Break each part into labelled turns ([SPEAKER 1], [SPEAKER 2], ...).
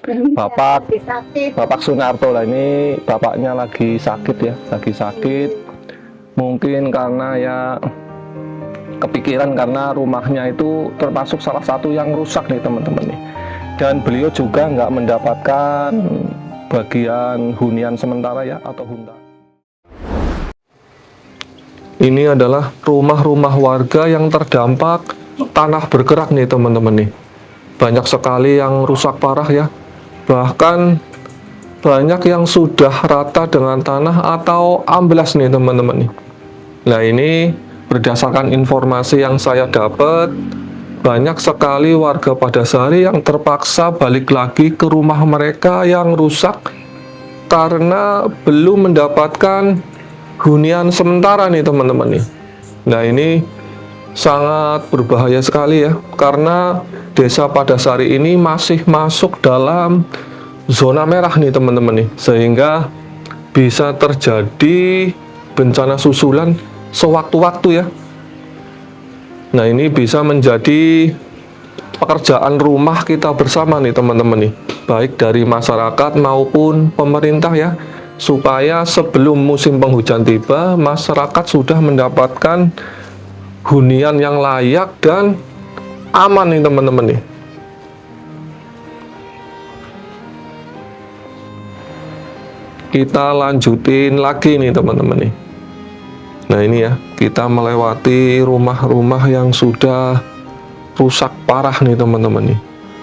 [SPEAKER 1] Bapak Sunarto lah, ini bapaknya lagi sakit ya, lagi sakit. Mungkin karena ya kepikiran karena rumahnya itu termasuk salah satu yang rusak nih teman-teman nih. Dan beliau juga nggak mendapatkan bagian hunian sementara ya, atau hunta. Ini adalah rumah-rumah warga yang terdampak tanah bergerak nih teman-teman nih. Banyak sekali yang rusak parah ya. Bahkan banyak yang sudah rata dengan tanah atau amblas nih teman-teman nih. Nah ini berdasarkan informasi yang saya dapat, banyak sekali warga Padasari yang terpaksa balik lagi ke rumah mereka yang rusak karena belum mendapatkan hunian sementara nih teman-teman nih. Nah ini sangat berbahaya sekali ya, karena desa Padasari ini masih masuk dalam zona merah nih teman-teman nih, sehingga bisa terjadi bencana susulan sewaktu-waktu ya. Nah ini bisa menjadi pekerjaan rumah kita bersama nih teman-teman nih, baik dari masyarakat maupun pemerintah ya, supaya sebelum musim penghujan tiba, masyarakat sudah mendapatkan hunian yang layak dan aman nih teman-teman nih. Kita lanjutin lagi nih teman-teman nih. Nah ini ya, kita melewati rumah-rumah yang sudah rusak parah nih teman-teman nih.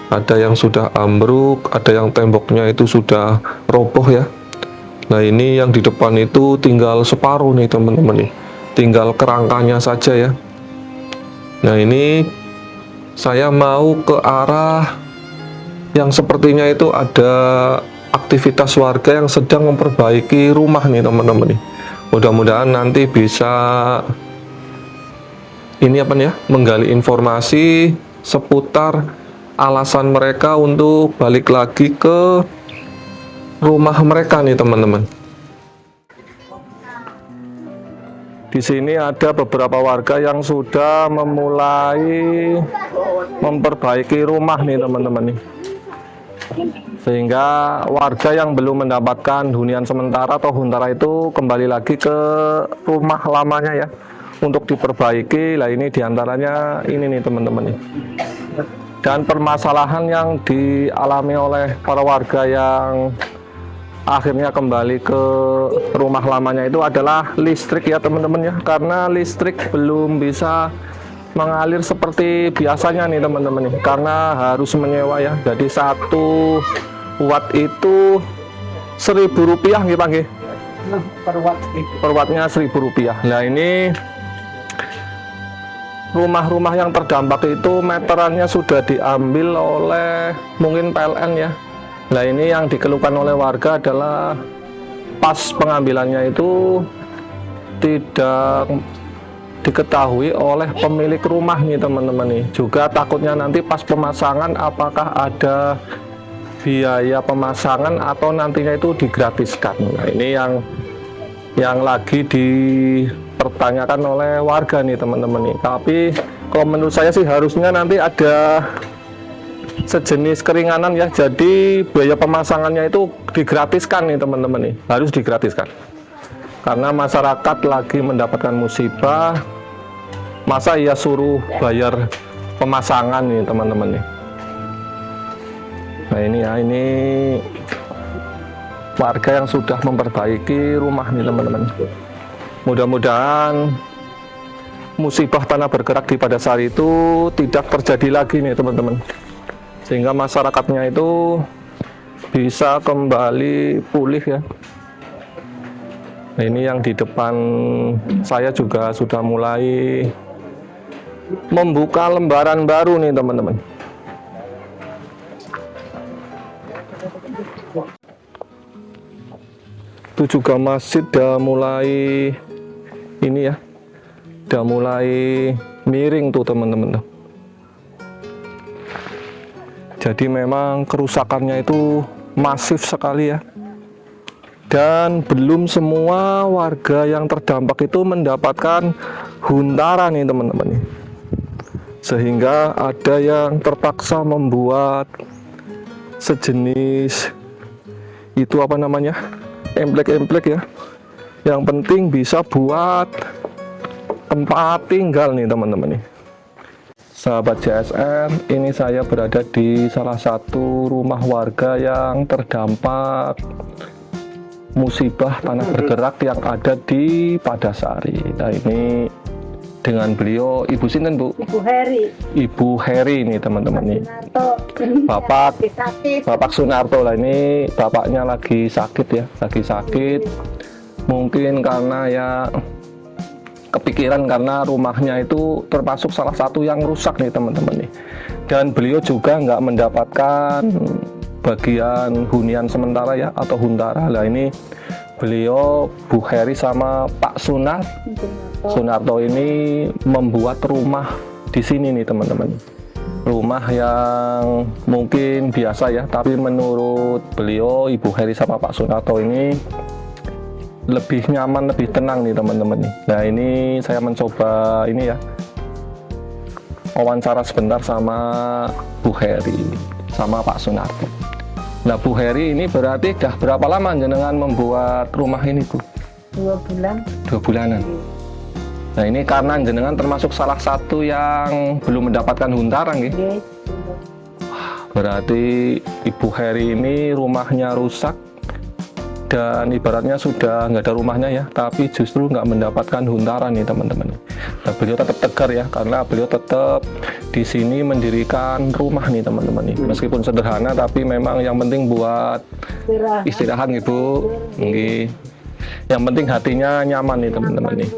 [SPEAKER 1] Ada yang sudah ambruk, ada yang temboknya itu sudah roboh ya. Nah ini yang di depan itu tinggal separuh nih teman-teman nih, tinggal kerangkanya saja ya. Nah ini saya mau ke arah yang sepertinya itu ada aktivitas warga yang sedang memperbaiki rumah nih teman-teman nih. Mudah-mudahan nanti bisa ini apa nih ya, menggali informasi seputar alasan mereka untuk balik lagi ke rumah mereka nih teman-teman. Di sini ada beberapa warga yang sudah memulai memperbaiki rumah nih teman-teman nih. Sehingga warga yang belum mendapatkan hunian sementara atau huntara itu kembali lagi ke rumah lamanya ya, untuk diperbaiki. Lah ini diantaranya ini nih teman-teman nih. Dan permasalahan yang dialami oleh para warga yang akhirnya kembali ke rumah lamanya itu adalah listrik ya teman-teman ya, karena listrik belum bisa mengalir seperti biasanya nih teman-teman nih, karena harus menyewa ya. Jadi 1 watt itu Rp1.000 nih Pak nggih. Per wattnya Rp1.000. Nah ini rumah-rumah yang terdampak itu meterannya sudah diambil oleh mungkin PLN ya. Nah ini yang dikeluhkan oleh warga adalah pas pengambilannya itu tidak diketahui oleh pemilik rumah nih teman-teman nih. Juga takutnya nanti pas pemasangan apakah ada biaya pemasangan atau nantinya itu digratiskan. Nah ini yang lagi dipertanyakan oleh warga nih teman-teman nih. Tapi kalau menurut saya sih harusnya nanti ada sejenis keringanan ya, jadi biaya pemasangannya itu digratiskan nih teman-teman nih, harus digratiskan. Karena masyarakat lagi mendapatkan musibah, masa ia suruh bayar pemasangan nih teman-teman nih. Nah ini ya, ini warga yang sudah memperbaiki rumah nih teman-teman. Mudah-mudahan musibah tanah bergerak di Padasari itu tidak terjadi lagi nih teman-teman, sehingga masyarakatnya itu bisa kembali pulih ya. Nah ini yang di depan saya juga sudah mulai membuka lembaran baru nih teman-teman. Itu juga masjid udah mulai ini ya, udah mulai miring tuh teman-teman. Jadi memang kerusakannya itu masif sekali ya. Dan belum semua warga yang terdampak itu mendapatkan huntara nih teman-teman. Sehingga ada yang terpaksa membuat sejenis itu apa namanya, emplek-emplek ya. Yang penting bisa buat tempat tinggal nih teman-teman nih. Sahabat JSR, ini saya berada di salah satu rumah warga yang terdampak musibah tanah bergerak yang ada di Padasari. Nah ini dengan beliau, Ibu Sinten Bu?
[SPEAKER 2] Ibu Heri.
[SPEAKER 1] Ibu Heri nih teman-teman nih. Bapak Sunarto lah, ini bapaknya lagi sakit ya, lagi sakit. Mungkin karena ya kepikiran karena rumahnya itu termasuk salah satu yang rusak nih teman-teman nih. Dan beliau juga nggak mendapatkan bagian hunian sementara ya, atau huntara lah. Ini beliau Bu Heri sama Pak Sunarto ini membuat rumah di sini nih teman-teman. Rumah yang mungkin biasa ya, tapi menurut beliau Ibu Heri sama Pak Sunarto ini lebih nyaman, lebih tenang nih teman-teman nih. Nah ini saya mencoba ini ya, wawancara sebentar sama Bu Heri sama Pak Sunarto. Nah Bu Heri, ini berarti dah berapa lama jenengan membuat rumah ini Bu?
[SPEAKER 2] 2 bulan.
[SPEAKER 1] 2 bulanan. Nah ini karena jenengan termasuk salah satu yang belum mendapatkan huntaran gitu. Berarti Ibu Heri ini rumahnya rusak dan ibaratnya sudah nggak ada rumahnya ya, tapi justru nggak mendapatkan huntaran nih teman-teman. Nah, beliau tetap tegar ya, karena beliau tetap di sini mendirikan rumah nih teman-teman nih. Meskipun sederhana, tapi memang yang penting buat istirahat nih Bu. Nggih. Yang penting hatinya nyaman nih teman-teman nih.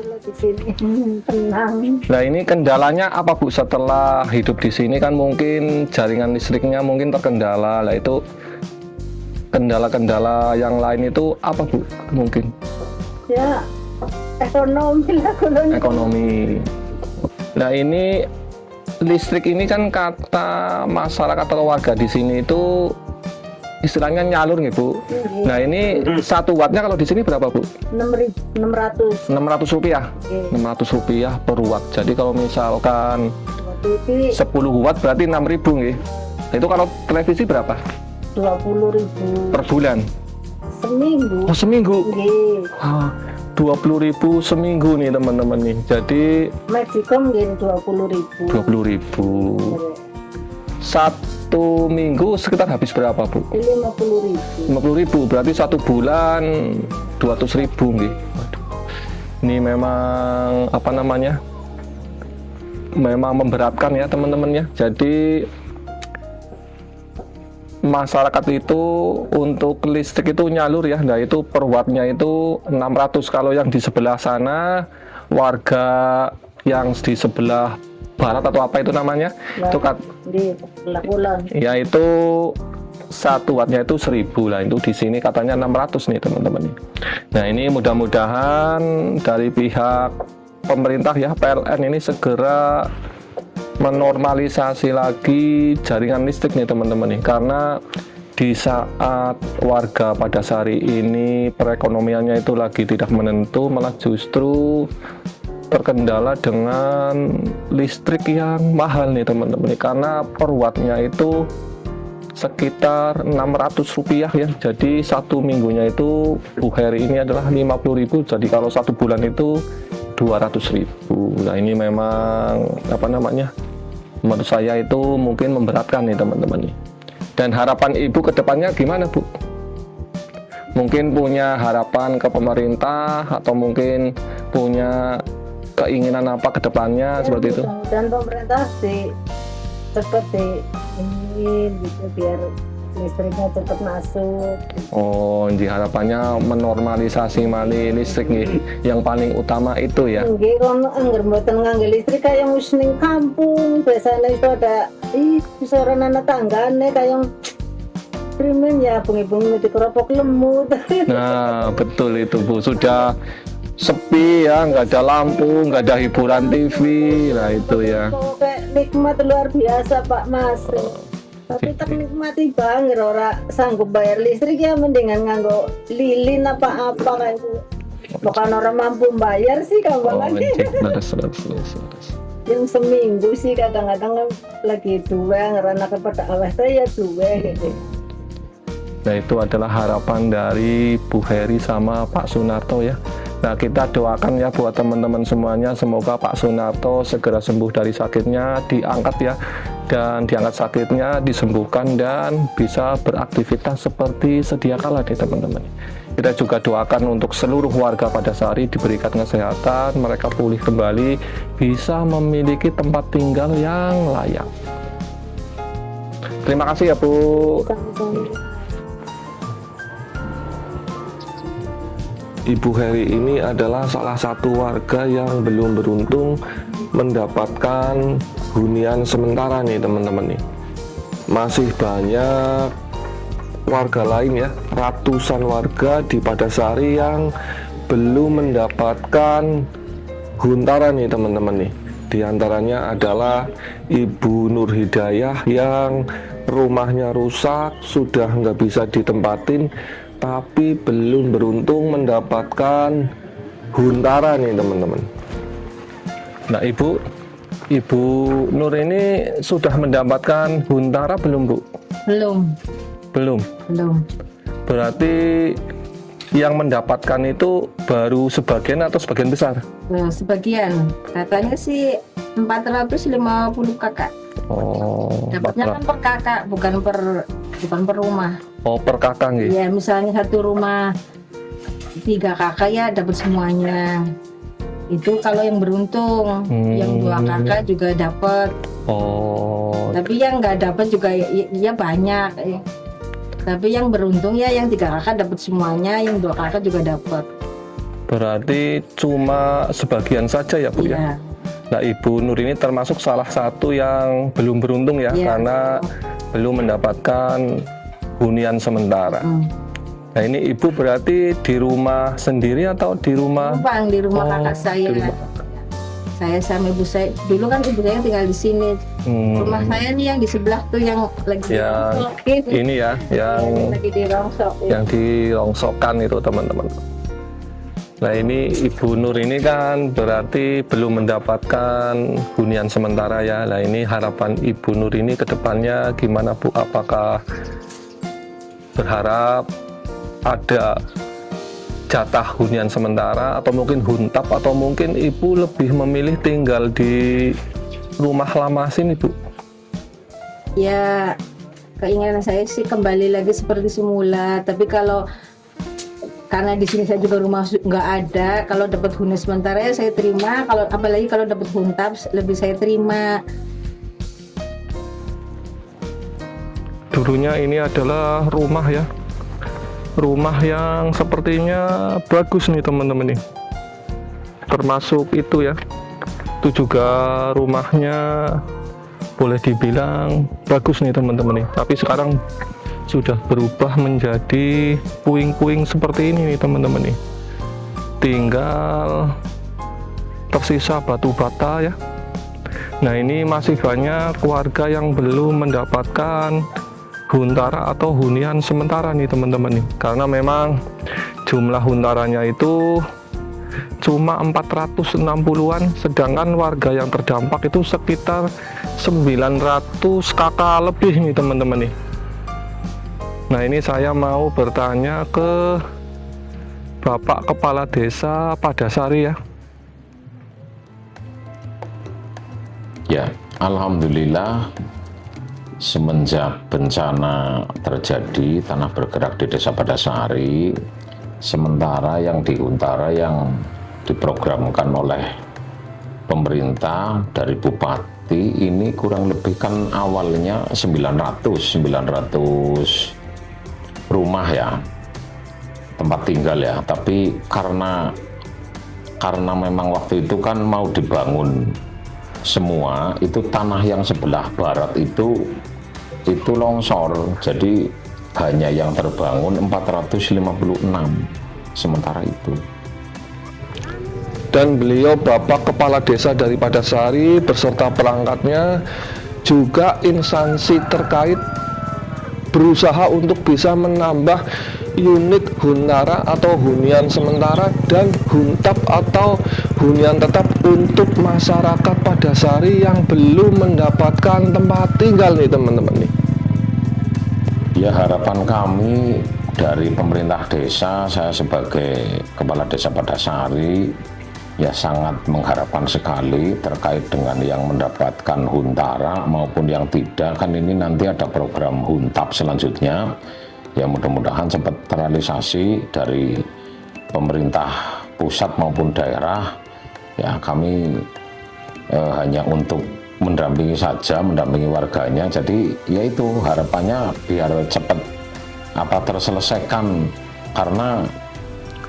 [SPEAKER 2] Tenang.
[SPEAKER 1] Nah ini kendalanya apa Bu setelah hidup di sini? Kan mungkin jaringan listriknya mungkin terkendala. Lah itu kendala-kendala yang lain itu apa Bu mungkin?
[SPEAKER 2] Ya ekonomi lah.
[SPEAKER 1] Ekonomi. Nah ini listrik ini kan kata masyarakat atau warga di sini itu istilahnya nyalur nih Bu. Nah ini 1 wattnya kalau di sini berapa Bu?
[SPEAKER 2] 600.
[SPEAKER 1] 600 rupiah. 600 rupiah per watt. Jadi kalau misalkan 10 watt berarti 6.000 nih. Itu kalau televisi berapa?
[SPEAKER 2] 20.000
[SPEAKER 1] per bulan.
[SPEAKER 2] seminggu.
[SPEAKER 1] Oh seminggu.
[SPEAKER 2] Nggih.
[SPEAKER 1] 20.000 seminggu nih teman-teman nih. Jadi
[SPEAKER 2] Magicom nggih 20.000.
[SPEAKER 1] 20.000. 1 minggu sekitar habis berapa Bu?
[SPEAKER 2] 50.000.
[SPEAKER 1] 50.000 berarti 1 bulan 200.000 nih. Ini memang apa namanya? Memang memberatkan ya teman-teman ya. Jadi masyarakat itu untuk listrik itu nyalur ya. Nah itu per wattnya itu 600. Kalau yang di sebelah sana, warga yang di sebelah barat atau apa itu namanya,
[SPEAKER 2] Nah,
[SPEAKER 1] itu
[SPEAKER 2] di sebelah kulon.
[SPEAKER 1] ya itu 1 wattnya itu 1.000 lah. Itu di sini katanya 600 nih teman-teman. Nah ini mudah-mudahan dari pihak pemerintah ya, PLN ini segera menormalisasi lagi jaringan listrik nih teman-teman nih, karena di saat warga Padasari ini perekonomiannya itu lagi tidak menentu, malah justru terkendala dengan listrik yang mahal nih teman-teman nih, karena per wattnya itu sekitar 600 rupiah ya. Jadi 1 minggunya itu Bu Heri ini adalah 50.000. Jadi kalau 1 bulan itu 200.000. Nah ini memang apa namanya, menurut saya itu mungkin memberatkan nih teman-teman nih. Dan harapan Ibu ke depannya gimana Bu? Mungkin punya harapan ke pemerintah atau mungkin punya keinginan apa ke depannya
[SPEAKER 2] Ya,
[SPEAKER 1] seperti itu?
[SPEAKER 2] Dan pemerintah cepat ini gitu biar listriknya cepat masuk.
[SPEAKER 1] Oh, di harapannya menormalisasi mali listrik nih. Yang paling utama itu ya.
[SPEAKER 2] Nggih kono anggar mboten nganggo listrik kaya wis ning kampung, biasanya itu ada suara anak tanggane kaya primen ya bengi-bengi dikeropok lemut.
[SPEAKER 1] Nah, betul itu Bu. Sudah sepi ya, nggak ada lampu, nggak ada hiburan TV, lah itu ya.
[SPEAKER 2] Kayak nikmat luar biasa Pak Mas. Tapi tak nikmati banget, ora sanggup bayar listrik ya mendingan nganggo lilin apa-apa kayak itu. Bukan orang mampu bayar sih
[SPEAKER 1] Oh,
[SPEAKER 2] kawan lagi.
[SPEAKER 1] leres.
[SPEAKER 2] Yang seminggu sih kadang-kadang lagi dua ngerana kepada Allah saya dua gitu.
[SPEAKER 1] Nah, itu adalah harapan dari Bu Heri sama Pak Sunarto ya. Nah, kita doakan ya buat teman-teman semuanya, semoga Pak Sunarto segera sembuh dari sakitnya, diangkat ya, dan diangkat sakitnya, disembuhkan, dan bisa beraktivitas seperti sedia kala nih teman-teman. Kita juga doakan untuk seluruh warga Padasari diberikan kesehatan, mereka pulih kembali, bisa memiliki tempat tinggal yang layak. Terima kasih ya Bu.
[SPEAKER 2] Sama-sama.
[SPEAKER 1] Ibu Heri ini adalah salah satu warga yang belum beruntung mendapatkan hunian sementara nih teman-teman nih. Masih banyak warga lain ya, ratusan warga di Padasari yang belum mendapatkan huntara nih teman-teman nih. Di antaranya adalah Ibu Nur Hidayah yang rumahnya rusak, sudah nggak bisa ditempatin, tapi belum beruntung mendapatkan huntara nih teman-teman. Nah, Ibu Nur ini sudah mendapatkan huntara belum Bu?
[SPEAKER 3] Belum.
[SPEAKER 1] Berarti yang mendapatkan itu baru sebagian atau sebagian besar?
[SPEAKER 3] Sebagian. Katanya sih 450 kakak.
[SPEAKER 1] Oh,
[SPEAKER 3] Dapatnya kan per kakak, bukan per rumah.
[SPEAKER 1] Oh, per kakak gitu.
[SPEAKER 3] Ya, misalnya satu rumah 3 kakak ya dapat semuanya. Itu kalau yang beruntung, yang 2 kakak juga dapat.
[SPEAKER 1] Oh.
[SPEAKER 3] Tapi yang nggak dapat juga ya banyak. Tapi yang beruntung ya yang 3 kakak dapat semuanya, yang 2 kakak juga dapat.
[SPEAKER 1] Berarti cuma sebagian saja ya Bu ya?
[SPEAKER 3] Iya.
[SPEAKER 1] Nah, Ibu Nur ini termasuk salah satu yang belum beruntung ya,
[SPEAKER 3] Iya.
[SPEAKER 1] karena belum mendapatkan hunian sementara. Nah, ini Ibu berarti di rumah sendiri atau di rumah?
[SPEAKER 3] Numpang di rumah kakak saya.
[SPEAKER 1] di rumah.
[SPEAKER 3] Saya sama ibu saya. Dulu kan ibu saya tinggal di sini. Rumah saya nih yang di sebelah tuh yang lagi dirongsokin.
[SPEAKER 1] Ini ya, yang
[SPEAKER 3] lagi dirongsok.
[SPEAKER 1] yang dirongsokkan itu teman-teman. Nah, ini Ibu Nur ini kan berarti belum mendapatkan hunian sementara ya. Nah, ini harapan Ibu Nur ini ke depannya gimana Bu? Apakah berharap ada jatah hunian sementara atau mungkin huntap, atau mungkin Ibu lebih memilih tinggal di rumah lama sini Bu?
[SPEAKER 3] Ya, keinginan saya sih kembali lagi seperti semula. Tapi kalau karena di sini saya juga rumah nggak ada, kalau dapat hunian sementara ya saya terima. Kalau apalagi kalau dapat huntap lebih saya terima.
[SPEAKER 1] Dulunya ini adalah rumah ya, rumah yang sepertinya bagus nih teman-teman nih, termasuk itu ya, itu juga rumahnya boleh dibilang bagus nih teman-teman nih. Tapi sekarang sudah berubah menjadi puing-puing seperti ini nih teman-teman nih, tinggal tersisa batu bata ya. Nah, ini masih banyak warga yang belum mendapatkan huntara atau hunian sementara nih teman-teman nih, karena memang jumlah huntaranya itu cuma 460-an, sedangkan warga yang terdampak itu sekitar 900 kakak lebih nih teman-teman nih. Nah, ini saya mau bertanya ke Bapak Kepala Desa Padasari ya.
[SPEAKER 4] Ya, alhamdulillah semenjak bencana terjadi tanah bergerak di Desa Padasari, sementara yang di Huntara yang diprogramkan oleh pemerintah dari Bupati ini kurang lebih kan awalnya 900 rumah ya, tempat tinggal ya. Tapi karena memang waktu itu kan mau dibangun semua, itu tanah yang sebelah barat itu longsor, jadi hanya yang terbangun 456 sementara itu.
[SPEAKER 1] Dan beliau Bapak Kepala Desa dari Padasari beserta perangkatnya, juga instansi terkait berusaha untuk bisa menambah unit huntara atau hunian sementara dan huntap atau hunian tetap untuk masyarakat Padasari yang belum mendapatkan tempat tinggal nih teman-teman nih.
[SPEAKER 4] Ya, harapan kami dari pemerintah desa, saya sebagai kepala desa Padasari ya sangat mengharapkan sekali terkait dengan yang mendapatkan Huntara maupun yang tidak. Kan ini nanti ada program Huntap selanjutnya, ya mudah-mudahan cepat terrealisasi dari pemerintah pusat maupun daerah. Ya kami hanya untuk mendampingi saja, mendampingi warganya. Jadi ya itu harapannya biar cepat terselesaikan, karena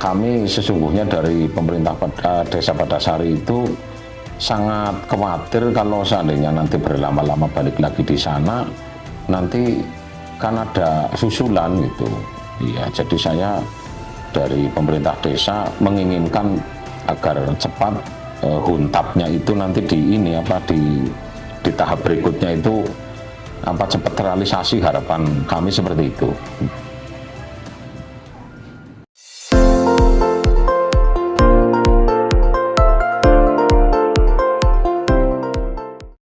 [SPEAKER 4] kami sesungguhnya dari pemerintah desa Padasari itu sangat khawatir kalau seandainya nanti berlama-lama balik lagi di sana, nanti kan ada susulan gitu. Iya, jadi saya dari pemerintah desa menginginkan agar cepat huntapnya itu nanti di tahap berikutnya itu cepat terrealisasi, harapan kami seperti itu.